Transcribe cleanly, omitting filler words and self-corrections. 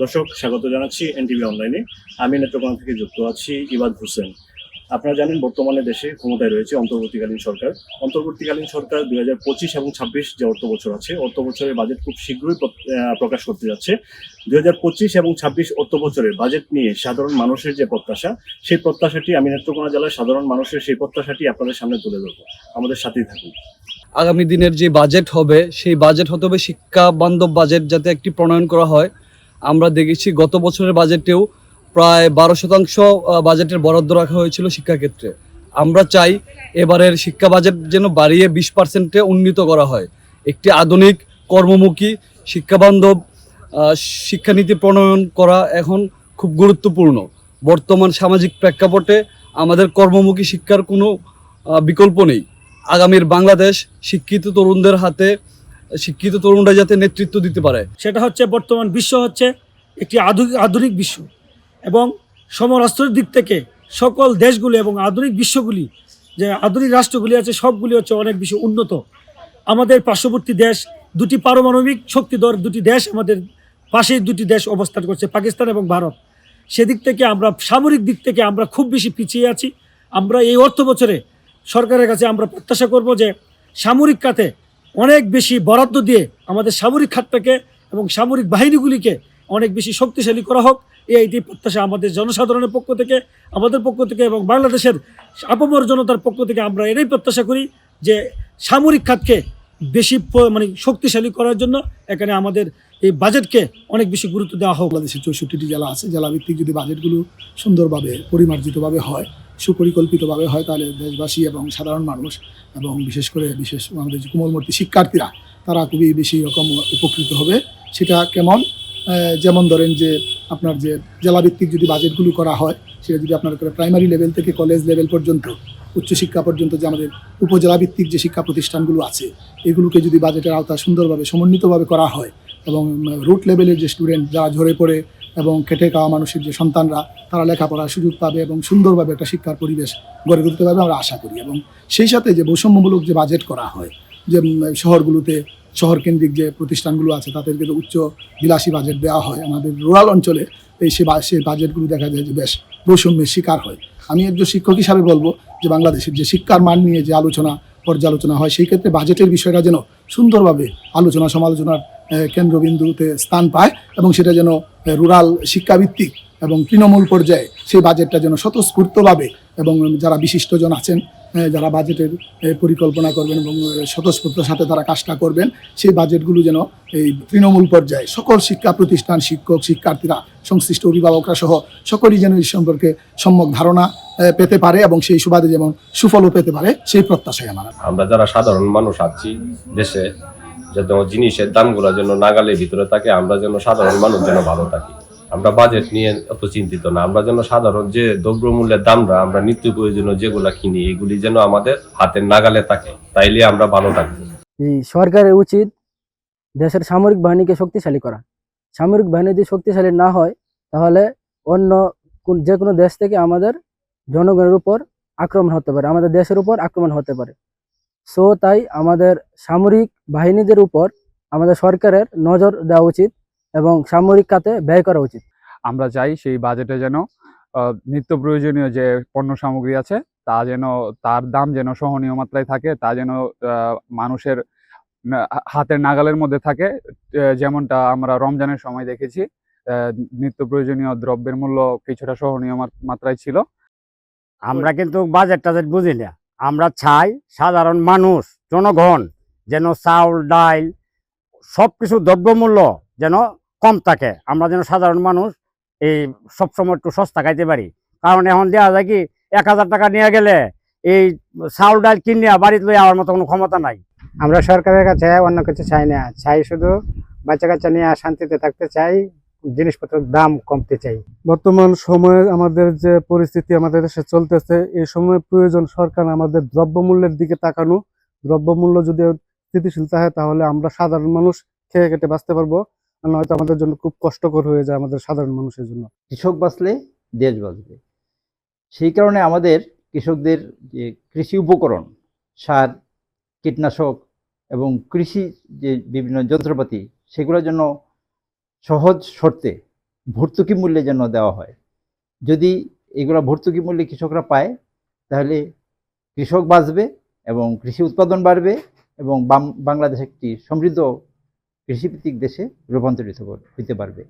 দর্শক, স্বাগত জানাচ্ছি এনটিভি অনলাইনে। আমি নেত্রকোনা থেকে যুক্ত আছি ইবাদ হোসেন। আপনারা জানেন বর্তমানে দেশে ক্ষমতায় রয়েছে অন্তর্বর্তীকালীন সরকার। অন্তর্বর্তীকালীন সরকার 2025 এবং 26 যে অর্থ বছর আছে, অর্থ বছরের বাজেট খুব শীঘ্রই প্রকাশ করতে যাচ্ছে। 2025 এবং 26 অর্থ বছরের বাজেট নিয়ে সাধারণ মানুষের যে প্রত্যাশা, সেই প্রত্যাশাটি আমি নেত্রকোনা জেলার সাধারণ মানুষের সেই প্রত্যাশাটি আপনাদের সামনে তুলে ধরবো। আমাদের সাথেই থাকুন। আগামী দিনের যে বাজেট হবে সেই বাজেট হতে হবে শিক্ষা বান্ধব বাজেট, যাতে একটি প্রণয়ন করা হয়। আমরা দেখেছি গত বছরের বাজেটেও প্রায় 12% বাজেটের বরাদ্দ রাখা হয়েছিল শিক্ষাক্ষেত্রে। আমরা চাই এবারের শিক্ষা বাজেট যেন বাড়িয়ে 20%-এ উন্নীত করা হয়। একটি আধুনিক কর্মমুখী শিক্ষাবান্ধব শিক্ষানীতি প্রণয়ন করা এখন খুব গুরুত্বপূর্ণ। বর্তমান সামাজিক প্রেক্ষাপটে আমাদের কর্মমুখী শিক্ষার কোনো বিকল্প নেই। আগামীর বাংলাদেশ শিক্ষিত তরুণদের হাতে, শিক্ষিত তরুণরা যাতে নেতৃত্ব দিতে পারে। সেটা হচ্ছে বর্তমান বিশ্ব হচ্ছে একটি আধুনিক বিশ্ব, এবং সমরাষ্ট্রের দিক থেকে সকল দেশগুলি এবং আধুনিক বিশ্বগুলি, যে আধুনিক রাষ্ট্রগুলি আছে, সবগুলি হচ্ছে অনেক বেশি উন্নত। আমাদের পার্শ্ববর্তী দেশ দুটি পারমাণবিক শক্তিধর দুটি দেশ আমাদের পাশেই দুটি দেশ অবস্থান করছে, পাকিস্তান এবং ভারত। সেদিক থেকে আমরা সামরিক দিক থেকে আমরা খুব বেশি পিছিয়ে আছি। আমরা এই অর্থ বছরে সরকারের কাছে আমরা প্রত্যাশা করব যে সামরিক খাতে অনেক বেশি বরাদ্দ দিয়ে আমাদের সামরিক খাতটাকে এবং সামরিক বাহিনীগুলিকে অনেক বেশি শক্তিশালী করা হোক। এইটি প্রত্যাশা আমাদের জনসাধারণের পক্ষ থেকে, আমাদের পক্ষ থেকে এবং বাংলাদেশের আপামর জনতার পক্ষ থেকে আমরা এটাই প্রত্যাশা করি যে সামরিক খাতকে বেশি শক্তিশালী করার জন্য এখানে আমাদের এই বাজেটকে অনেক বেশি গুরুত্ব দেওয়া হোক। বাংলাদেশের 64টি জেলা আছে, জেলাভিত্তিক যদি বাজেটগুলো সুন্দরভাবে পরিমার্জিতভাবে হয়, সুপরিকল্পিতভাবে হয়, তাহলে দেশবাসী এবং সাধারণ মানুষ এবং বিশেষ আমাদের যে কোমলমতি শিক্ষার্থীরা, তারা খুবই বেশি রকম উপকৃত হবে। সেটা কেমন? যেমন ধরেন যে আপনার যে জেলাভিত্তিক যদি বাজেটগুলো করা হয়, সেটা যদি আপনার প্রাইমারি লেভেল থেকে কলেজ লেভেল পর্যন্ত, উচ্চশিক্ষা পর্যন্ত যে আমাদের উপজেলাভিত্তিক যে শিক্ষা প্রতিষ্ঠানগুলো আছে, এগুলোকে যদি বাজেটের আওতা সুন্দরভাবে সমন্বিতভাবে করা হয় এবং রুট লেভেলের যে স্টুডেন্ট যারা ঝরে পড়ে এবং খেটে খাওয়া মানুষের যে সন্তানরা, তারা লেখাপড়ার সুযোগ পাবে এবং সুন্দরভাবে একটা শিক্ষার পরিবেশ গড়ে তুলতে পারবে আমরা আশা করি। এবং সেই সাথে যে বৈষম্যমূলক যে বাজেট করা হয়, যে শহরগুলোতে শহর কেন্দ্রিক যে প্রতিষ্ঠানগুলো আছে তাদেরকে তো উচ্চ বিলাসী বাজেট দেওয়া হয়, আমাদের রুরাল অঞ্চলে সেই বাজেটগুলো দেখা যায় যে বেশ বৈষম্যের শিকার হয়। আমি একজন শিক্ষক হিসাবে বলবো যে বাংলাদেশের যে শিক্ষার মান নিয়ে যে পর্যালোচনা হয়, সেই ক্ষেত্রে বাজেটের বিষয়টা যেন সুন্দরভাবে আলোচনা সমালোচনার কেন্দ্রবিন্দুতে স্থান পায় এবং সেটা যেন রুরাল শিক্ষাভিত্তিক এবং তৃণমূল পর্যায়ে সেই বাজেটটা যেন স্বতঃস্ফূর্তভাবে, এবং যারা বিশিষ্টজন আছেন যারা বাজেটের পরিকল্পনা করবেন এবং স্বতঃস্ফূর্তর সাথে তারা কাজটা করবেন, সেই বাজেটগুলো যেন এই তৃণমূল পর্যায়ে সকল শিক্ষা প্রতিষ্ঠান, শিক্ষক, শিক্ষার্থীরা, সংশ্লিষ্ট অভিভাবকরা সহ সকলেই যেন এই সম্পর্কে সম্যক ধারণা পেতে পারে এবং সেই সুবাদে যেমন সুফলও পেতে পারে, সেই প্রত্যাশাই আমরা যারা সাধারণ মানুষ আছি দেশে, যেন জিনিসের দামগুলো যেন নাগালের ভিতরে থাকে, আমরা যেন সাধারণ মানুষ যেন ভালো থাকি। আমরা বাজেট নিয়ে অত চিন্তিত না, আমরা যেন সাধারণ যে দ্রব্যমূল্যের দামটা আমরা নিত্য প্রয়োজনীয় যেগুলা কিনি, এগুলি যেন আমাদের হাতের নাগালে থাকে, তাইলে আমরা ভালো থাকবো। সরকারের উচিত দেশের সামরিক বাহিনীকে শক্তিশালী করা। সামরিক বাহিনী যদি শক্তিশালী না হয়, তাহলে অন্য যে কোনো দেশ থেকে আমাদের জনগণের উপর আক্রমণ হতে পারে, আমাদের দেশের উপর আক্রমণ হতে পারে। তাই আমাদের সামরিক বাহিনীদের উপর আমাদের সরকারের নজর দেওয়া উচিত এবং সামরিক খাতে ব্যয় করা উচিত। আমরা চাই সেই বাজেটে যেন নিত্য প্রয়োজনীয় যে পণ্য সামগ্রী আছে তার দাম যেন সহনীয় মাত্রায় থাকে, তা যেন মানুষের হাতের নাগালের মধ্যে থাকে। যেমনটা আমরা রমজানের সময় দেখেছি, নিত্য প্রয়োজনীয় দ্রব্যের মূল্য কিছুটা সহনীয় মাত্রায় ছিল। আমরা কিন্তু বাজেট টাজেট বুঝি না, আমরা চাই সাধারণ মানুষ, জনগণ যেন চাউল, ডাল, সবকিছু দ্রব্যমূল্য যেন কম থাকে। আমরা যেন সাধারণ মানুষ এই সবসময় একটু সস্তা খাইতে পারি। কারণ এখন দেওয়া যায় কি, 1000 টাকা নিয়ে গেলে এই চাউল ডাল কিনে বাড়িতে লই আমার মতো কোনো ক্ষমতা নাই। আমরা সরকারের কাছে অন্য কিছু চাই না, চাই শুধু বাচ্চা কাচ্চা নিয়ে শান্তিতে থাকতে চাই, জিনিসপত্রের দাম কমতে চাই। বর্তমান সময়ে আমাদের যে পরিস্থিতি আমাদের দেশে চলতেছে, এই সময় প্রয়োজন সরকার আমাদের দ্রব্যমূল্যের দিকে তাকানো। দ্রব্যমূল্য যদি স্থিতিশীল থাকে, তাহলে আমরা সাধারণ মানুষ খেয়ে কেটে বাঁচতে পারবো, আর নয়তো আমাদের জন্য খুব কষ্টকর হয়ে যায় আমাদের সাধারণ মানুষের জন্য। কৃষক বাঁচলে দেশ বাঁচবে। সেই কারণে আমাদের কৃষকদের যে কৃষি উপকরণ, সার, কীটনাশক এবং কৃষি যে বিভিন্ন যন্ত্রপাতি, সেগুলোর জন্য সহজ শর্তে ভর্তুকি মূল্যে যেন দেওয়া হয়। যদি এগুলো ভর্তুকি মূল্যে কৃষকরা পায় তাহলে কৃষক বাঁচবে এবং কৃষি উৎপাদন বাড়বে এবং বাংলাদেশ একটি সমৃদ্ধ কৃষিভিত্তিক দেশে রূপান্তরিত হতে পারবে।